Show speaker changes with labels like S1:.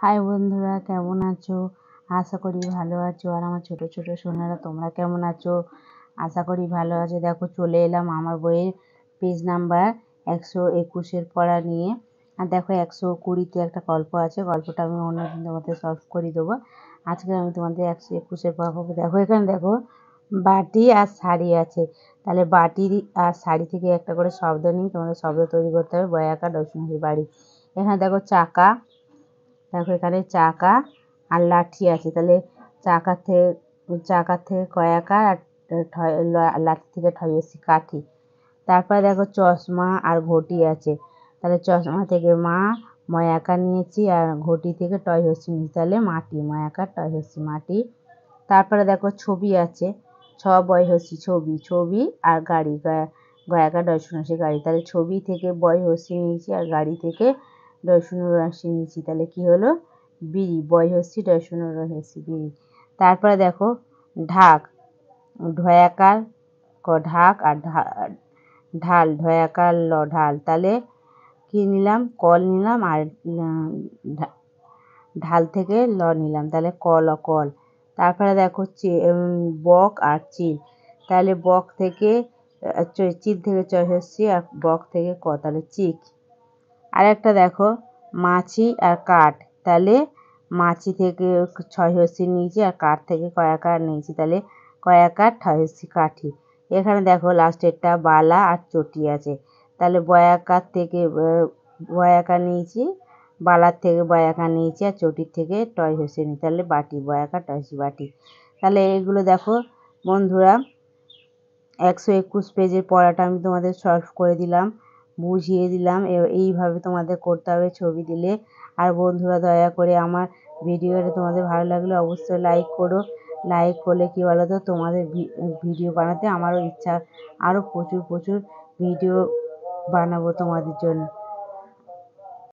S1: High বন্ধুরা, কেমন আছো? আশা করি ভালো আছো। আর আমার ছোট ছোট সোনারা, তোমরা কেমন আছো? আশা করি ভালো আছো। দেখো, চলে এলাম আমার বইয়ের পেজ নাম্বার 121 পড়া নিয়ে। আর দেখো, 120-তে একটা গল্প আছে। গল্পটা আমি অন্যদিন তোমাদের সলভ করে দেবো। আজকে আমি তোমাদের 121 পড়া করবো। দেখো, এখানে দেখো বাটি আর শাড়ি আছে। তাহলে বাটি আর শাড়ি থেকে একটা করে শব্দ নিই। তোমাদের শব্দ তৈরি করতে হবে। বয়াকা ডসুমুখী বাড়ি। এখানে দেখো চাকা। দেখো, এখানে চাকা আর লাঠি আছে। তাহলে চাকার থেকে কয়াকার আর লাঠি থেকে ঠয়সি কাঠি। তারপরে দেখো চশমা আর ঘটি আছে। তাহলে চশমা থেকে মা ময়াকা নিয়েছি আর ঘটি থেকে টয় হসি নিয়েছি। তাহলে মাটি, ময়াকার টয় হসি মাটি। তারপরে দেখো ছবি আছে। বয় হসি ছবি, ছবি আর গাড়ি, গয়াকা ডয়সুনসি গাড়ি। তাহলে ছবি থেকে বয় হসি নিয়েছি আর গাড়ি থেকে ডয়সুনসি নিয়েছি। তাহলে কি হলো? বিড়ি, বয় হসি ডয়সুনসি বিড়ি। তারপরে দেখো ঢাক, ঢয়াকার ঢাক আর ঢাল, ঢয়াকার ঢাল। তাহলে কি নিলাম? কল নিলাম আর ঢাল থেকে নিলাম। তাহলে কল। তারপরে দেখো বক আর চিল। তাহলে বক থেকে চিল থেকে চয় হচ্ছে আর বক থেকে তাহলে চিক। আর একটা দেখো মাছি আর কাঠ। তাহলে মাছি থেকে ছয় হস্যি নিয়েছি আর কাঠ থেকে কয়াকার নিয়েছি। তাহলে কয়াকার ঠয় হস্যি কাঠি। এখানে দেখো লাস্টেরটা বালা আর চটি আছে। তাহলে বয়াকার থেকে বয়াকা নিয়েছি, বালার থেকে বয়াকা নিয়েছি আর চটির থেকে টয় হস্যি নিয়েছি। তাহলে বাটি, বয়াকা টয়সি বাটি। তাহলে এগুলো দেখো বন্ধুরা, 121 পেজের পড়াটা আমি তোমাদের সলভ করে দিলাম, বুঝিয়ে দিলাম। এইভাবে তোমাদের করতে হবে ছবি দিলে। আর বন্ধুরা, দয়া করে আমার ভিডিওটা তোমাদের ভালো লাগলে অবশ্যই লাইক করো। লাইক করলে কী বলো তো, তোমাদের ভিডিও বানাতে আমারও ইচ্ছা, আরও প্রচুর ভিডিও বানাবো তোমাদের জন্য।